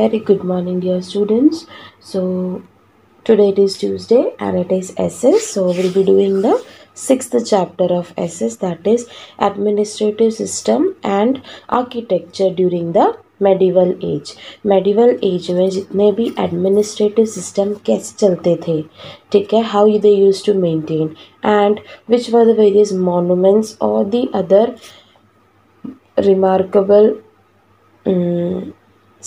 Very good morning, dear students. So, today it is Tuesday and it is SS. So, we'll be doing the sixth chapter of SS, that is Administrative System and Architecture during the medieval age. medieval age में जितने भी administrative system कैसे चलते थे, ठीक है, how they used to maintain and which were the various monuments or the other remarkable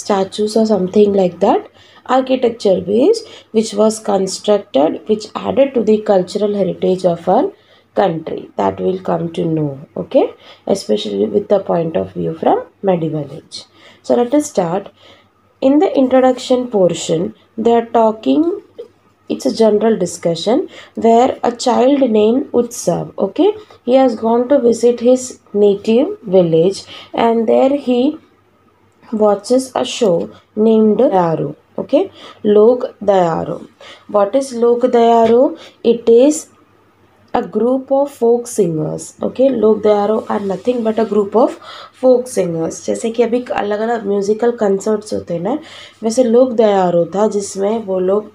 statues or something like that, architecture base which was constructed, which added to the cultural heritage of our country, that will come to know, okay, especially with the point of view from medieval age. So let us start. In the introduction portion, they are talking, it's a general discussion where a child named Utsav, okay, he has gone to visit his native village and there he watches a show named Dayaro. Okay, Lok Dayaro. What is Lok Dayaro? It is a group of folk singers. Okay, Lok Dayaro are nothing but a group of folk singers. जैसे कि अभी अलग अलग musical concerts होते हैं ना, वैसे लोक दयारो था जिसमें वो लोग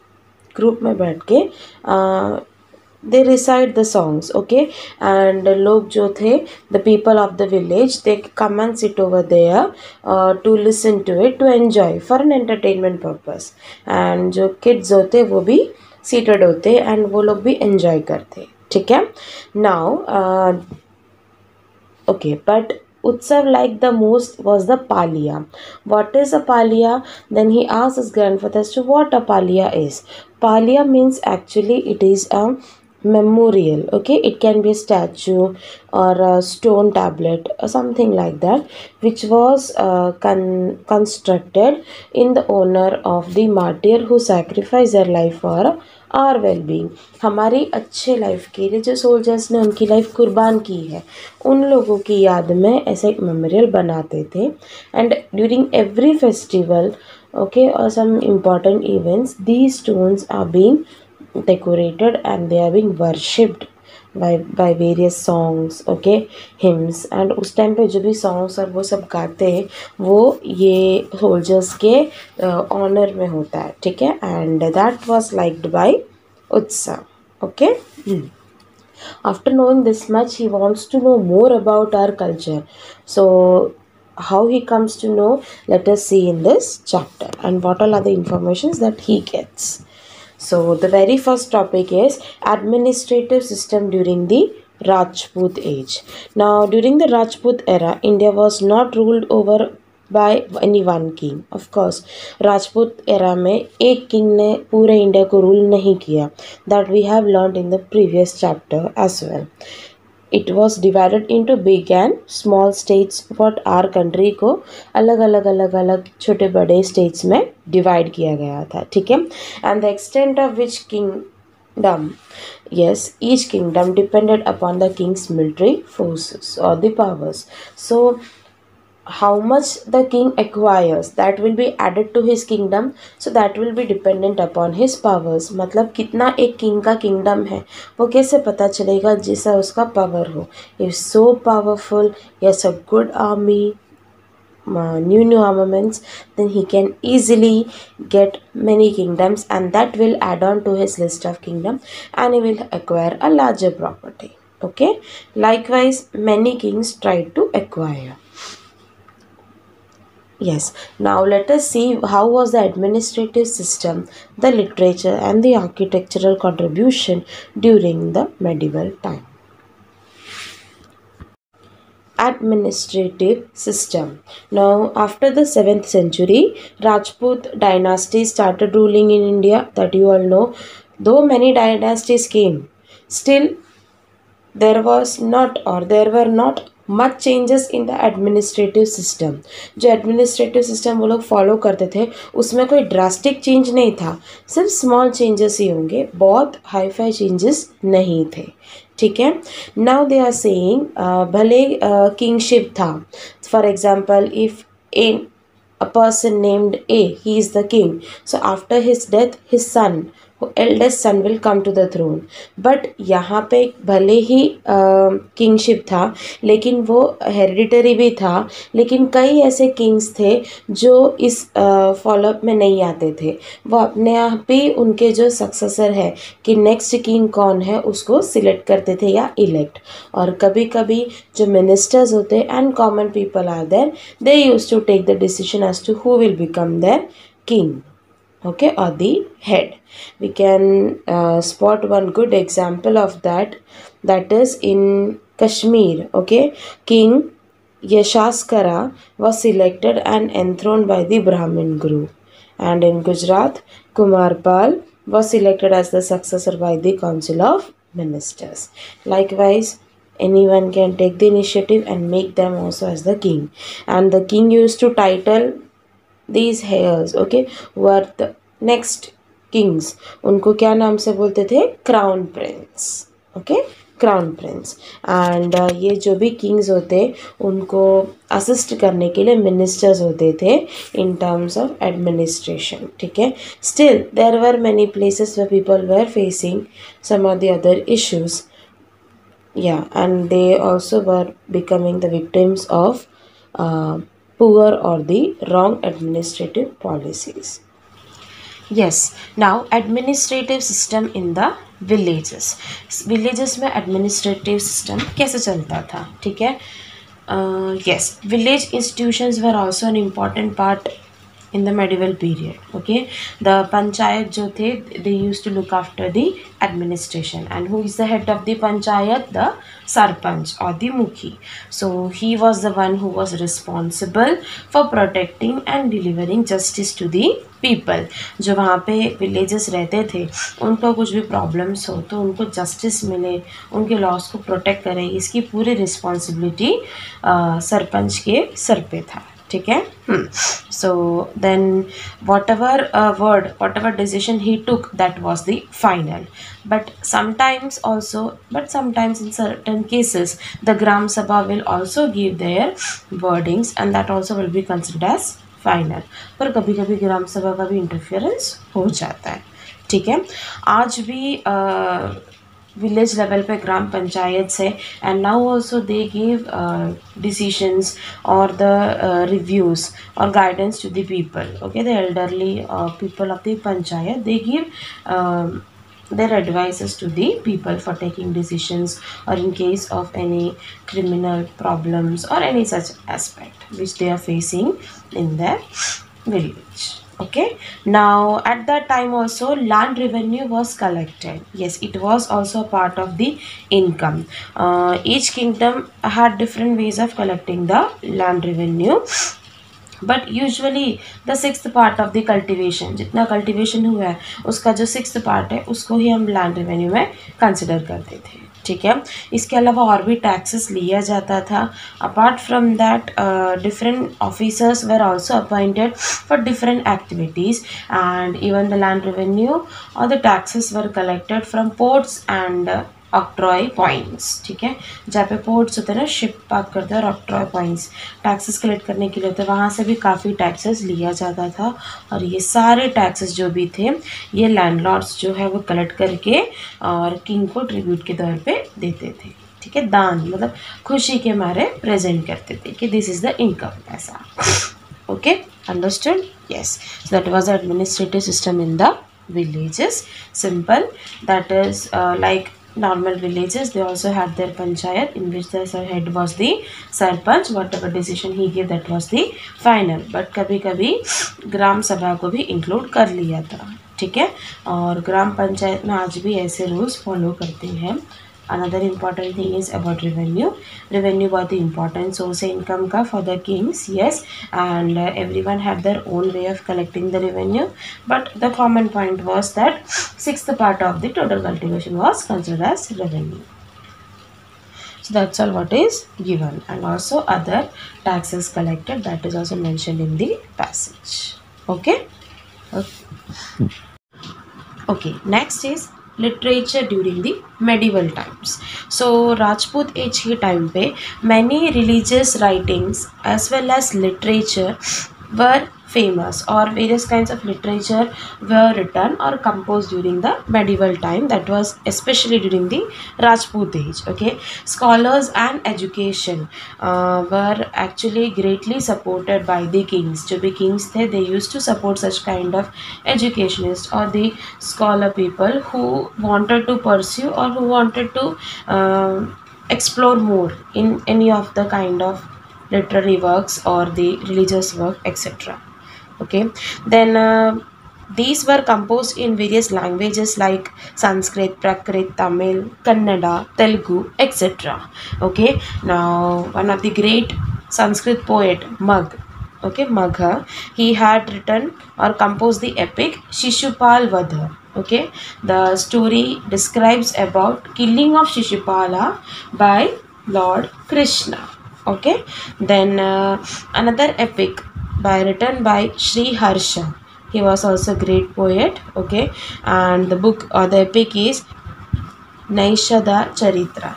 ग्रुप में बैठ के they recite the songs, okay, and log jo the, the people of the village, they come and sit over there to listen to it, to enjoy for an entertainment purpose, and jo kids hote wo bhi seated hote and wo log bhi enjoy karte, ठीक है. Now okay, but Utsav liked the most was the Palia. What is a Palia? Then he asked his grandfather as to what a Palia is. Palia means actually it is a memorial, okay, it can be a statue or a stone tablet or something like that, which was constructed in the honor of the martyr who sacrificed their life for our well being, हमारी अच्छे life के लिए जो soldiers ने उनकी life कुर्बान की है उन लोगों की याद में ऐसा एक मेमोरियल बनाते थे. And during every festival, okay, और some important events, these stones are being decorated and they are being worshipped by various songs, okay, hymns. and उस टाइम पे जो भी songs और वो सब गाते हैं वो ये soldiers के honor में होता है, ठीक है. and that was liked by Utsav, okay. After knowing this much, he wants to know more about our culture. So how he comes to know, let us see in this chapter and what all are the informations that he gets. So the very first topic is administrative system during the Rajput age. Now during the Rajput era, India was not ruled over by any one king. Of course, Rajput era में एक king ने पूरे India को rule नहीं किया. That we have learned in the previous chapter as well. It was divided into big and small states. What our country को अलग अलग अलग अलग छोटे बड़े states में divide किया गया था, ठीक है. And the extent of which kingdom, yes, each kingdom depended upon the king's military forces or the powers. So how much the king acquires, that will be added to his kingdom, so that will be dependent upon his powers. मतलब कितना एक king का kingdom है वो कैसे पता चलेगा, जैसा उसका power हो. If so powerful, he has a good army, new armaments, then he can easily get many kingdoms and that will add on to his list of kingdom and he will acquire a larger property, okay. Likewise many kings tried to acquire. Yes, now let us see how was the administrative system, the literature and the architectural contribution during the medieval time. Administrative system. Now after the 7th century, Rajput dynasty started ruling in India, that you all know. Though many dynasties came, still there were not much changes in the administrative system. जो administrative system वो लोग follow करते थे उसमें कोई drastic change नहीं था, सिर्फ small changes ही होंगे, बहुत hi-fi changes नहीं थे, ठीक है. Now they are saying भले kingship था, for example if a person named A, he is the king, so after his death his son eldest son will come to the throne. But यहाँ पे भले ही kingship था, लेकिन वो hereditary भी था, लेकिन कई ऐसे किंग्स थे जो इस फॉलोअप में नहीं आते थे। वो अपने आप ही उनके जो सक्सेसर है कि नेक्स्ट किंग कौन है उसको सिलेक्ट करते थे या इलेक्ट। और कभी कभी जो मिनिस्टर्स होते and common people are there, they use to take the decision as to who will become their king, okay, or the head. We can spot one good example of that, that is in Kashmir. Okay, King Yashaskara was selected and enthroned by the Brahmin group, and in Gujarat Kumarpal was selected as the successor by the council of ministers. Likewise, anyone can take the initiative and make them also as the king, and the king used to title these heirs, okay, were the next kings, उनको क्या नाम से बोलते थे? Crown Prince, okay, crown Prince. And ये जो भी Kings होते उनको असिस्ट करने के लिए मिनिस्टर्स होते थे इन टर्म्स ऑफ एडमिनिस्ट्रेशन, ठीक है। Still there were many places where people were facing some of the other issues, yeah, and they also were becoming the victims of poor or the wrong administrative policies. Yes, now administrative system in the villages. Villages में administrative system कैसे चलता था, ठीक है। Yes, village institutions were also an important part in the medieval period, okay. The panchayat jo the, they used to look after the administration, and who is the head of the panchayat? The sarpanch or the mukhi. So he was the one who was responsible for protecting and delivering justice to the people. जो वहाँ पे villages रहते थे उनको कुछ भी problems हो तो उनको justice मिले, उनके laws को protect करें, इसकी पूरी responsibility सरपंच के सर पे था, ठीक है। So then whatever word, whatever decision he took, that was the final. But sometimes in certain cases the Gram Sabha will also give their wordings, and that also will be considered as final. पर कभी कभी ग्राम सभा का भी interference हो जाता है, ठीक है। आज भी विलेज लेवल पे ग्राम पंचायत से, and now also they give decisions or the reviews or guidance to the people, okay, the elderly people of the panchayat, they give their advices to the people for taking decisions, or in case of any criminal problems or any such aspect which they are facing in their village. Okay, now at that time also land revenue was collected. Yes, it was also a part of the income. Each kingdom had different ways of collecting the land revenue, but usually the sixth part of the cultivation, जितना cultivation हुआ है उसका जो sixth part है उसको ही हम land revenue में consider करते थे, ठीक है। इसके अलावा और भी टैक्सेस लिया जाता था। Apart from that different officers were also appointed for different activities, and even the land revenue और the taxes were collected from ports and octroi points, ठीक है। जहाँ पे पोर्ट्स होते हैं ना, शिप पार्क करते हैं, और ऑक्ट्रॉय पॉइंट्स टैक्सेस कलेक्ट करने के लिए होते हैं, वहाँ से भी काफ़ी टैक्सेस लिया जाता था। और ये सारे टैक्सेस जो भी थे ये लैंडलॉर्ड्स जो है वो कलेक्ट करके और किंग को ट्रिब्यूट के तौर पे देते थे, ठीक है। दान मतलब खुशी के मारे प्रेजेंट करते थे कि दिस इज़ द इनकम, ऐसा, okay, understood. Yes, that was the administrative system in the villages. Simple, that is like normal villages, they also had their panchayat in which the head was the sarpanch, whatever decision he gave that was the final. but कभी कभी ग्राम सभा को भी include कर लिया था, ठीक है। और ग्राम पंचायत में आज भी ऐसे रूल्स फॉलो करते हैं। Another important thing is about revenue. Revenue बहुत ही important source है income का for the kings, yes, and everyone had their own way of collecting the revenue. But the common point was that sixth part of the total cultivation was considered as revenue. So that's all what is given, and also other taxes collected, that is also mentioned in the passage. Okay. Okay. Next is literature during the medieval times. So Rajput age के time पे many religious writings as well as literature were famous, or various kinds of literature were written or composed during the medieval time, that was especially during the Rajput age. Okay, scholars and education were actually greatly supported by the kings. जो भी kings थे, they used to support such kind of educationists or the scholar people who wanted to pursue or who wanted to explore more in any of the kind of literary works or the religious work, etc. Okay, then these were composed in various languages like Sanskrit, Prakrit, Tamil, Kannada, Telugu, etc. Okay, now one of the great Sanskrit poet, Magha, he had written or composed the epic Shishupal Vadha. Okay, the story describes about killing of Shishupala by Lord Krishna. Okay, then another epic written by Sri Harsha. He was also a great poet. Okay, and the book or the epic is Naishada Charitra.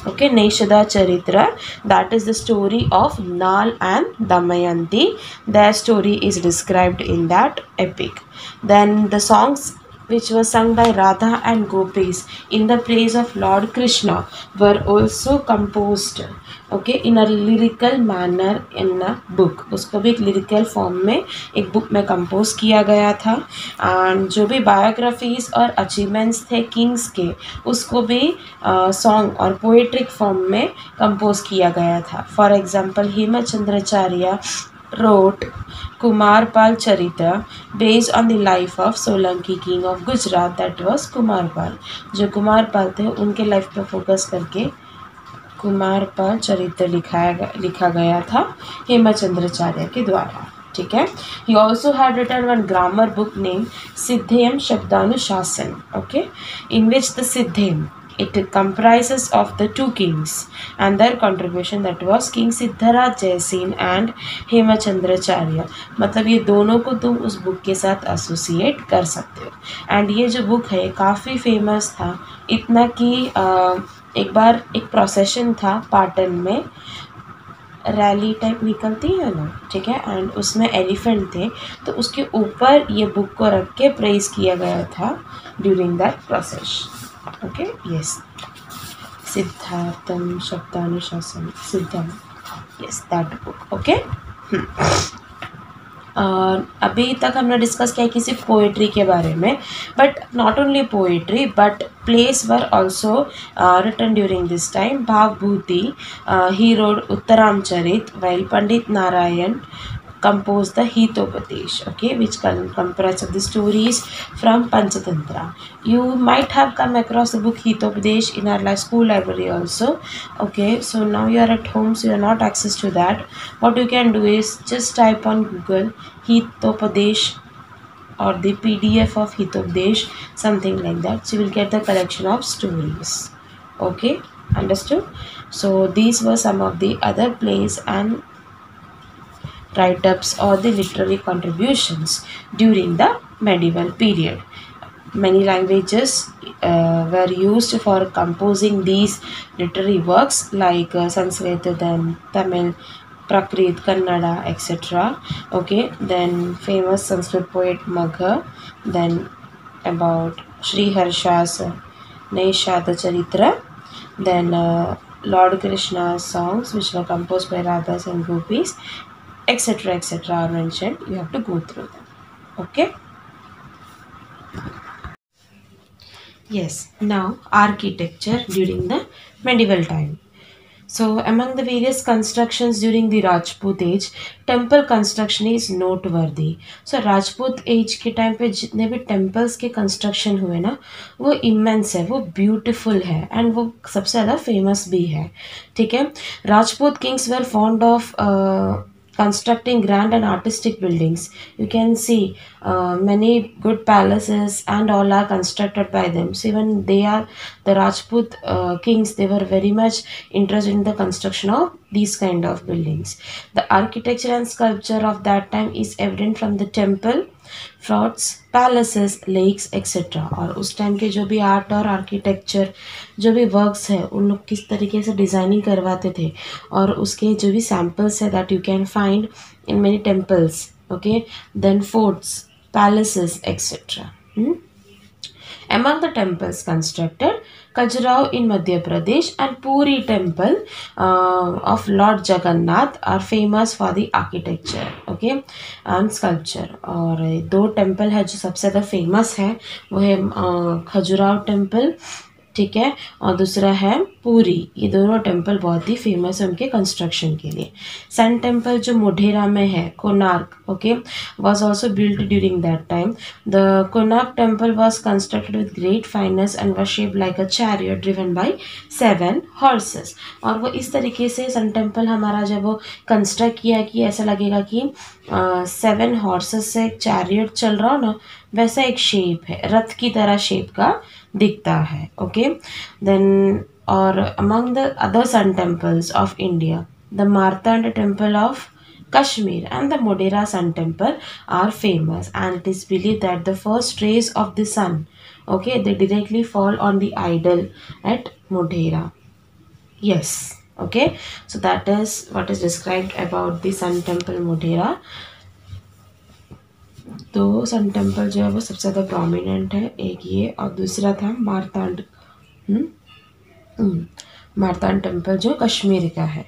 Okay, Naishada Charitra, that is the story of Nal and Damayanti. Their story is described in that epic. Then the songs which were sung by Radha and Gopis in the praise of Lord Krishna were also composed, okay, in a lyrical manner in a book. उसको भी एक lyrical form में एक book में compose किया गया था. and जो भी biographies और achievements थे kings के, उसको भी song और poetic form में compose किया गया था. For example, Hemachandracharya wrote Kumarpal Charita based on the life of Solanki king of Gujarat, that was Kumarpal. जो कुमारपाल थे उनके लाइफ पर फोकस करके कुमारपाल चरित्र लिखा गया था हेमचंद्राचार्य के द्वारा. ठीक है. He also had written one grammar book named Siddhyam Shabdanushasana, okay, in which the Siddhyam, it comprises of the two kings and their contribution, that was King Siddharaj Jaisin and Hemachandracharya. मतलब ये दोनों को तुम उस book के साथ associate कर सकते हो. एंड ये जो बुक है काफ़ी फेमस था, इतना कि एक बार एक प्रोसेशन था पाटन में, रैली टाइप निकलती है ना, ठीक है, एंड उसमें एलिफेंट थे, तो उसके ऊपर ये बुक को रख के प्रेज किया गया था during that process. Okay, yes, सिद्धार्थम शब्दानुशासन सिद्धम, यस, दैट बुक. ओके, अभी तक हमने डिस्कस किया किसी पोएट्री के बारे में, but not only poetry but plays were also written during this time. Bhavabhuti, he wrote Uttaramacharita, while Pandit Narayan composed the Hitopadesh, okay, which comprises the stories from Panchatantra. You might have come across the book Hitopadesh in our school library also. Okay, so now you are at home, so you are not access to that. What you can do is just type on Google Hitopadesh or the PDF of Hitopadesh, something like that. So you will get the collection of stories. Okay, understood? So these were some of the other plays and write-ups or the literary contributions during the medieval period. Many languages were used for composing these literary works like Sanskrit, then Tamil, Prakrit, Kannada, etc. Okay, then famous Sanskrit poet Magha, then about Sri Harsha's Naishada Charitra, then Lord Krishna's songs which were composed by Radhas and Gopis, etc., etc. are mentioned. You have to go through them. Okay. Yes. Now architecture during the medieval time. So among the various constructions during the Rajput age, temple construction is noteworthy. So Rajput age के time पे जितने भी temples के construction हुए ना, वो immense है, वो beautiful है, and वो सबसे ज़्यादा famous भी है. ठीक है. Rajput kings were fond of constructing grand and artistic buildings. You can see many good palaces and all are constructed by them. So even they are the Rajput kings, they were very much interested in the construction of these kind of buildings. The architecture and sculpture of that time is evident from the temple, forts, palaces, lakes, etc. और उस time के जो भी art और architecture जो भी works है उन लोग किस तरीके से डिज़ाइनिंग करवाते थे, और उसके जो भी सैम्पल्स है that you can find in many temples Okay, then forts, palaces, etc. Among the temples constructed, Khajuraho in Madhya Pradesh and Puri temple of Lord Jagannath are famous for the architecture, okay, and sculpture. और दो temple है जो सबसे ज़्यादा famous है वो है Khajuraho temple, ठीक है, और दूसरा है पूरी। ये दोनों टेम्पल बहुत ही फेमस है उनके कंस्ट्रक्शन के लिए। सन टेम्पल जो मोढेरा में है, Konark, okay, was also built during that time. The Konark temple was constructed with great fineness and was shaped like a chariot driven by 7 horses. और वो इस तरीके से सन टेम्पल हमारा जब वो कंस्ट्रक्ट किया कि ऐसा लगेगा कि 7 हॉर्सेस से एक चैरियट चल रहा हो ना, वैसा एक शेप है, रथ की तरह शेप का दिखता है, ओके। देन और among the other sun temples of India, the Martand temple of Kashmir and the Modhera Sun Temple are famous, and it is believed that the first rays of the sun, okay, they directly fall on the idol at Modhera. Yes, okay, so that is what is described about the Sun Temple Modhera. तो sun temple जो है वो सबसे ज़्यादा prominent है, एक ये, और दूसरा था मारतांड, मारतांड टेम्पल जो कश्मीर का है।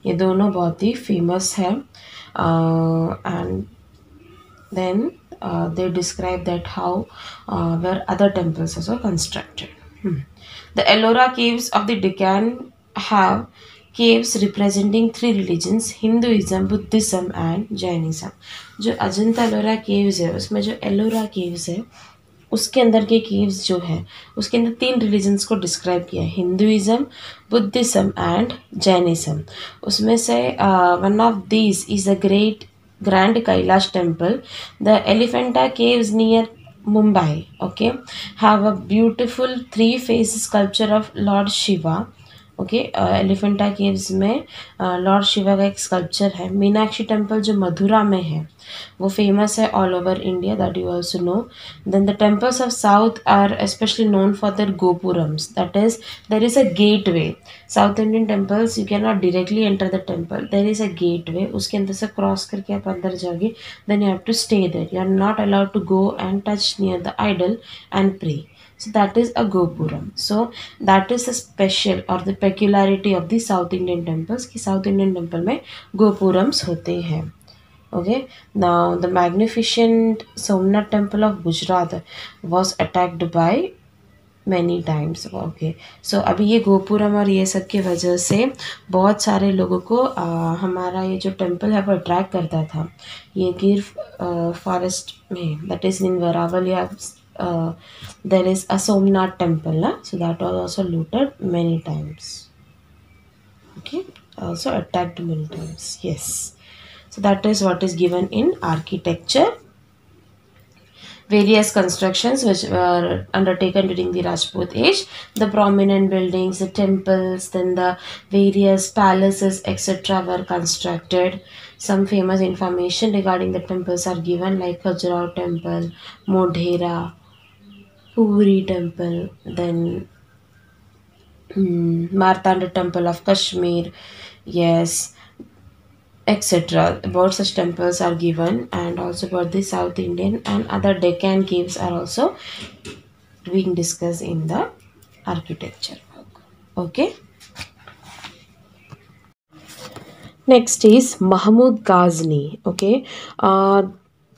ये दोनों बहुत ही फेमस है। And then they describe that how where other temples also constructed. The Ellora caves of the Deccan have caves representing 3 religions, Hinduism, Buddhism and Jainism. जो अजंता एलोरा caves है उसमें जो एलोरा caves है उसके अंदर के caves जो है उसके अंदर 3 religions को describe किया है, हिंदुइज्म, बुद्धिज्म एंड जैनिज्म। उसमें से one of these is a Grand Kailash temple. The Elephanta caves near Mumbai, okay, have a beautiful 3-phase sculpture of Lord Shiva. Okay, Elephanta caves में लॉर्ड शिवा का एक sculpture है। Meenakshi temple जो मथुरा में है वो फेमस है all over India, that you also know. Then the temples of south are specially known for their gopurams, that is there is a gateway. South Indian temples you can not directly enter the temple, there is a gateway, उसके अंदर से cross करके आप अंदर जाओगे, then you have to stay there, you are not allowed to go and touch near the idol and pray. So that is a Gopuram. So that is a special or the peculiarity of the South Indian temples कि South Indian temple में Gopurams होते हैं. Okay. Now the magnificent Somnath temple of Gujarat was attacked by many times. Okay. So अभी ये गोपुरम और ये सब की वजह से बहुत सारे लोगों को हमारा ये जो टेम्पल है वो अट्रैक्ट करता था। ये गिर फॉरेस्ट में, दैट इज़ इन वरावल, या there is a Somnath temple, so that was also looted many times. Okay, also attacked many times. Yes, so that is what is given in architecture. Various constructions which were undertaken during the Rajput age, the prominent buildings, the temples, then the various palaces, etc. were constructed. Some famous information regarding the temples are given, like Khajuraho temple, Modhera, Puri temple, then Martanda temple of Kashmir, yes, etc. About such temples are given, and also about the South Indian and other Deccan caves are also being discussed in the architecture book. Okay. Next is Mahmud Ghazni. Okay.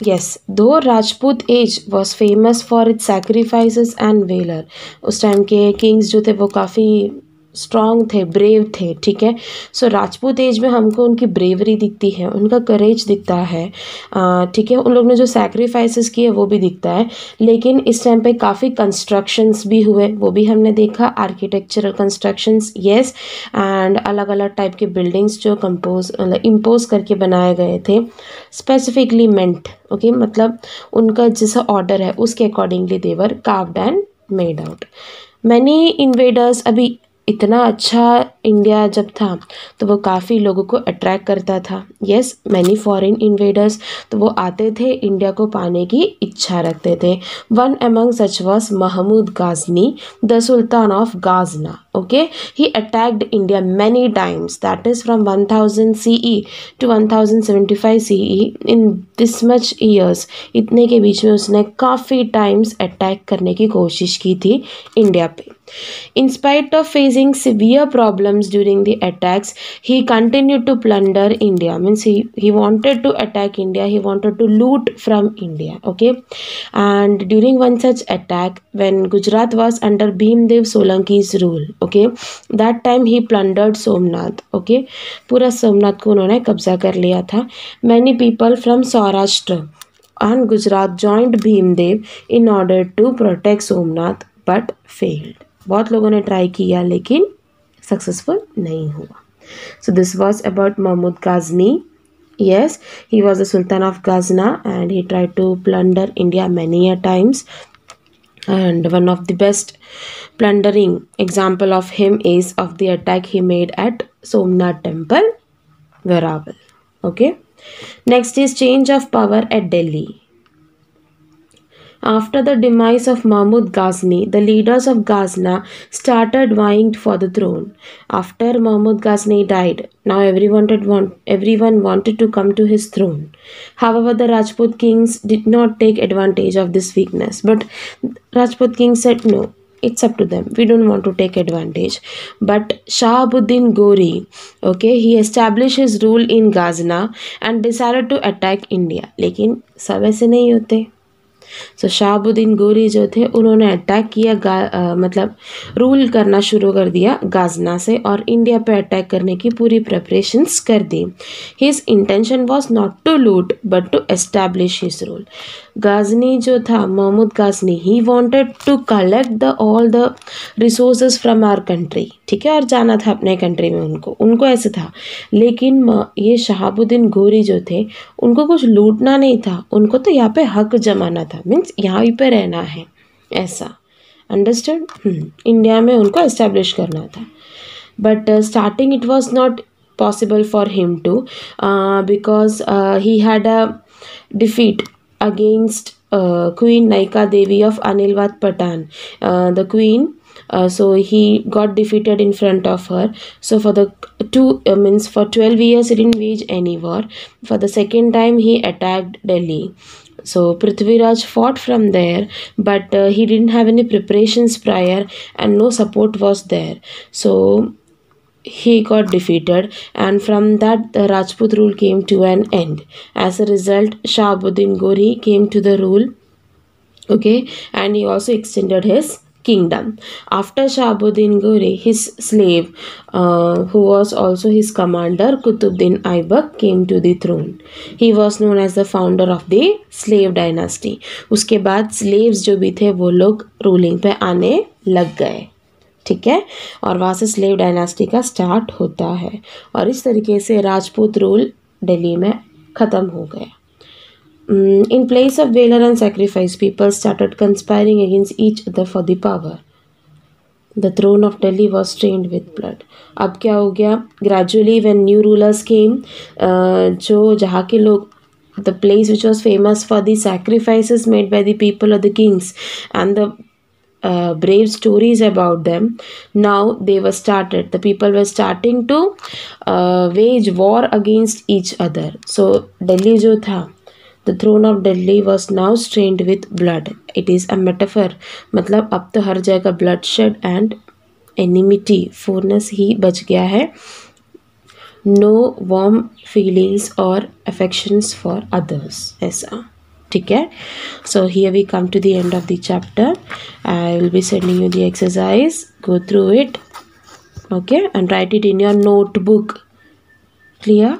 Yes, though Rajput age was famous for its sacrifices and valor, उस time के Kings जो थे वो काफ़ी strong थे, brave थे, ठीक है। सो राजपूत एज में हमको उनकी ब्रेवरी दिखती है, उनका करेज दिखता है, ठीक है। उन लोग ने जो सैक्रिफाइसेस किए वो भी दिखता है, लेकिन इस टाइम पे काफ़ी कंस्ट्रक्शंस भी हुए, वो भी हमने देखा, आर्किटेक्चरल कंस्ट्रक्शंस, येस, एंड अलग अलग टाइप के बिल्डिंग्स जो इम्पोज करके बनाए गए थे, स्पेसिफिकली मेंट, ओके, मतलब उनका जैसा ऑर्डर है उसके accordingly they carved and made out. Many invaders अभी इतना अच्छा इंडिया जब था तो वो काफ़ी लोगों को अट्रैक्ट करता था। यस, मैनी फॉरेन इन्वेडर्स, तो वो आते थे, इंडिया को पाने की इच्छा रखते थे। One among such was Mahmud Ghazni, the sultan of Ghazna. Okay, he attacked India many times, that is from 1000 CE to 1075 CE। In this much years, इतने के बीच में उसने काफ़ी टाइम्स अटैक करने की कोशिश की थी इंडिया पे। In spite of facing severe problems during the attacks, he continued to plunder India. Means he wanted to attack India, he wanted to loot from India. Okay, and during one such attack, when Gujarat was under Bhimdev Solanki's rule, okay, that time he plundered Somnath. Okay, पूरा सोमनाथ को उन्होंने कब्जा कर लिया था। Many people from Saurashtra and Gujarat joined Bhimdev in order to protect Somnath, but failed. बहुत लोगों ने ट्राई किया लेकिन सक्सेसफुल नहीं हुआ। So this was about Mahmud Ghazni. Yes, he was the sultan of Ghazna and he try to plunder India many a times, and one of the best plundering example of him is of the attack he made at Somnath temple, Verawal. Okay, next is change of power at Delhi. After the demise of Mahmud Ghazni, the leaders of Ghazna started vying for the throne. After Mahmud Ghazni died, now everyone wanted to come to his throne. However, the Rajput kings did not take advantage of this weakness. But Rajput kings said, no, it's up to them. We don't want to take advantage. But Shahabuddin Gori, okay, he established his rule in Ghazna and decided to attack India. लेकिन सब ऐसे नहीं होते। सो शहाबुद्दीन गोरी जो थे उन्होंने attack किया, मतलब रूल करना शुरू कर दिया गाजना से और इंडिया पे अटैक करने की पूरी प्रिपरेशंस कर दी। His intention was not to loot but to establish his rule. Ghazni जो था, Mahmud Ghazni, he wanted to collect the all the resources from our country, ठीक है, और जाना था अपने कंट्री में उनको ऐसे था। लेकिन ये शहाबुद्दीन गोरी जो थे उनको कुछ लूटना नहीं था, उनको तो यहाँ पे हक जमाना था, मीन्स यहाँ पे रहना है, ऐसा। अंडरस्टैंड? इंडिया में उनको एस्टेब्लिश करना था। But starting it was not possible for him to because he had a defeat against Queen Naika Devi of Anilwat Patan, the queen. So he got defeated in front of her. So for the for 12 years he didn't wage any war. For the second time he attacked Delhi. So Prithviraj fought from there, but he didn't have any preparations prior and no support was there. So he got defeated, and from that the Rajput rule came to an end. As a result, Shahabuddin Gori came to the rule, okay, and he also extended his kingdom. After Shahabuddin Gori, his slave, who was also his commander, Qutbuddin Aibak, came to the throne. He was known as the founder of the slave dynasty. उसके बाद slaves जो भी थे वो लोग ruling पे आने लग गए, ठीक है, और वहाँ से स्लेव डायनास्टी का स्टार्ट होता है और इस तरीके से राजपूत रूल दिल्ली में ख़त्म हो गया। In place of valour and sacrifice people started conspiring against each other for the power. The throne of Delhi was strained with blood. अब क्या हो गया, gradually when new rulers came, जो जहाँ के लोग, the place which was famous for the sacrifices made by the people of the kings and the brave stories about them, now they were started, the people were starting to wage war against each other. So Delhi jo tha, the throne of Delhi was now stained with blood. It is a metaphor, मतलब अब तो हर जगह bloodshed and enmity, फूरनेस ही बच गया है, no warm feelings or affections for others, ऐसा, ठीक है। So here we come to the end of the chapter. I will be sending you the exercise, go through it, okay, and write it in your notebook. Clear?